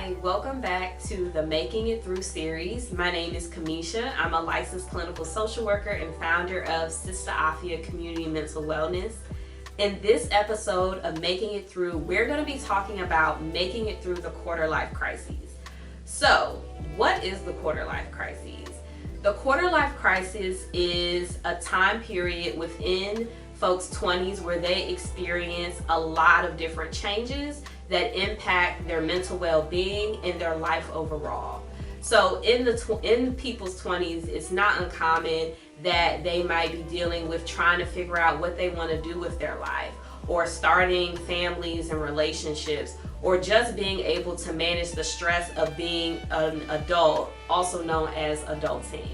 Hi, welcome back to the Making It Through series. My name is Camesha. I'm a licensed clinical social worker and founder of Sista Afya Community Mental Wellness. In this episode of Making It Through, we're going to be talking about making it through the quarter life crises. So, what is the quarter life crises? The quarter life crisis is a time period within folks' 20s where they experience a lot of different changes that impact their mental well-being and their life overall. So in people's 20s, it's not uncommon that they might be dealing with trying to figure out what they want to do with their life, or starting families and relationships, or just being able to manage the stress of being an adult, also known as adulting.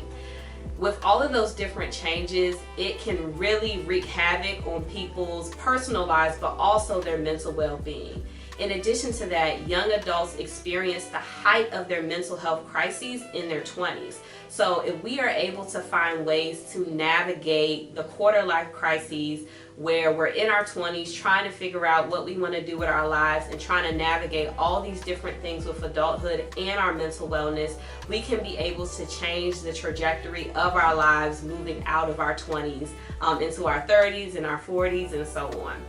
With all of those different changes, it can really wreak havoc on people's personal lives, but also their mental well-being. In addition to that, young adults experience the height of their mental health crises in their 20s. So if we are able to find ways to navigate the quarter life crises where we're in our 20s trying to figure out what we want to do with our lives and trying to navigate all these different things with adulthood and our mental wellness, we can be able to change the trajectory of our lives moving out of our 20s into our 30s and our 40s and so on.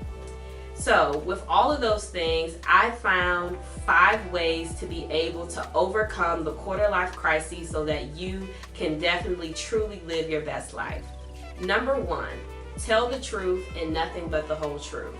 So with all of those things, I found 5 ways to be able to overcome the quarter life crisis so that you can definitely truly live your best life. Number 1, tell the truth and nothing but the whole truth.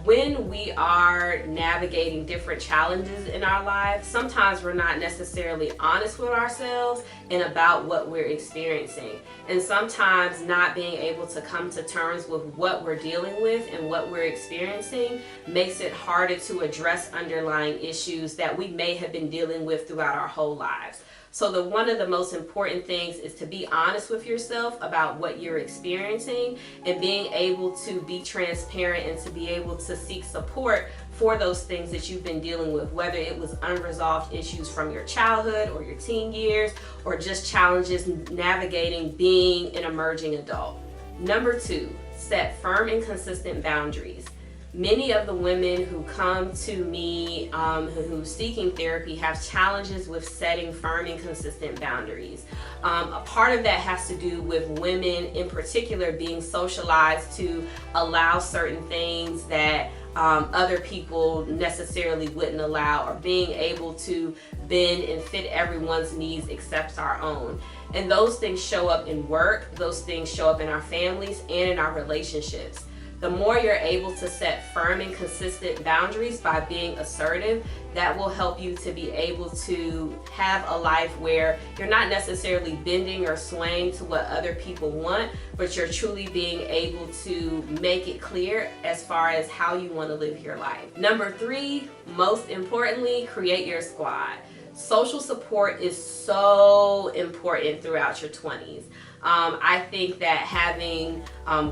When we are navigating different challenges in our lives, sometimes we're not necessarily honest with ourselves and about what we're experiencing. And sometimes not being able to come to terms with what we're dealing with and what we're experiencing makes it harder to address underlying issues that we may have been dealing with throughout our whole lives. So one of the most important things is to be honest with yourself about what you're experiencing and being able to be transparent and to be able to seek support for those things that you've been dealing with, whether it was unresolved issues from your childhood or your teen years, or just challenges navigating being an emerging adult. Number 2, set firm and consistent boundaries. Many of the women who come to me who's seeking therapy have challenges with setting firm and consistent boundaries. A part of that has to do with women in particular being socialized to allow certain things that other people necessarily wouldn't allow, or being able to bend and fit everyone's needs except our own. And those things show up in work, those things show up in our families and in our relationships. The more you're able to set firm and consistent boundaries by being assertive, that will help you to be able to have a life where you're not necessarily bending or swaying to what other people want, but you're truly being able to make it clear as far as how you want to live your life. Number 3, most importantly, create your squad. Social support is so important throughout your 20s. I think that having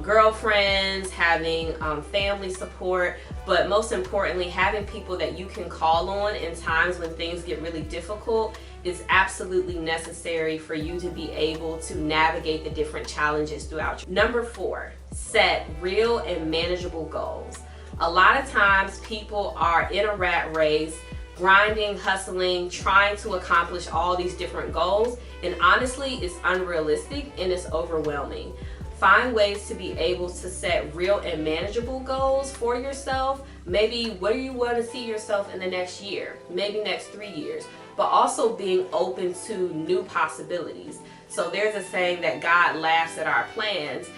girlfriends, having family support, but most importantly, having people that you can call on in times when things get really difficult is absolutely necessary for you to be able to navigate the different challenges throughout. Number 4, set real and manageable goals. A lot of times people are in a rat race, grinding, hustling, trying to accomplish all these different goals, and honestly, it's unrealistic and it's overwhelming. Find ways to be able to set real and manageable goals for yourself. Maybe where you want to see yourself in the next year, maybe next 3 years, but also being open to new possibilities. So there's a saying that God laughs at our plans.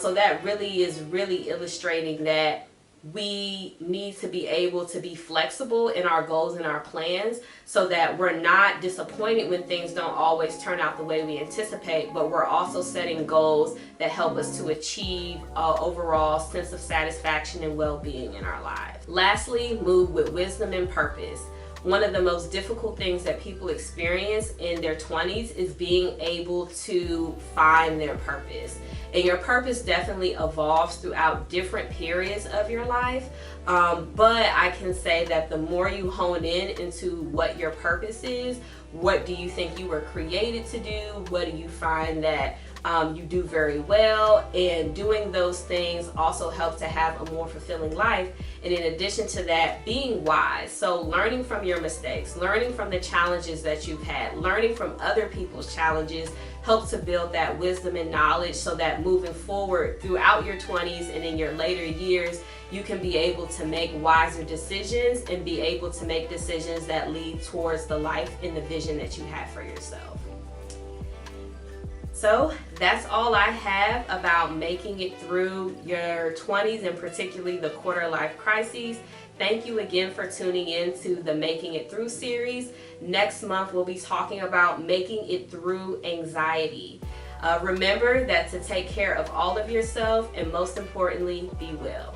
So that really is illustrating that we need to be able to be flexible in our goals and our plans so that we're not disappointed when things don't always turn out the way we anticipate, but we're also setting goals that help us to achieve an overall sense of satisfaction and well-being in our lives. Lastly, move with wisdom and purpose. One of the most difficult things that people experience in their 20s is being able to find their purpose. And your purpose definitely evolves throughout different periods of your life. But I can say that the more you hone in into what your purpose is, what do you think you were created to do? What do you find that you do very well, and doing those things also help to have a more fulfilling life. And in addition to that, being wise. So learning from your mistakes, learning from the challenges that you've had, learning from other people's challenges helps to build that wisdom and knowledge so that moving forward throughout your 20s and in your later years, you can be able to make wiser decisions and be able to make decisions that lead towards the life and the vision that you have for yourself. So that's all I have about making it through your 20s, and particularly the quarter life crises. Thank you again for tuning in to the Making It Through series. Next month, we'll be talking about making it through anxiety. Remember that to take care of all of yourself, and most importantly, be well.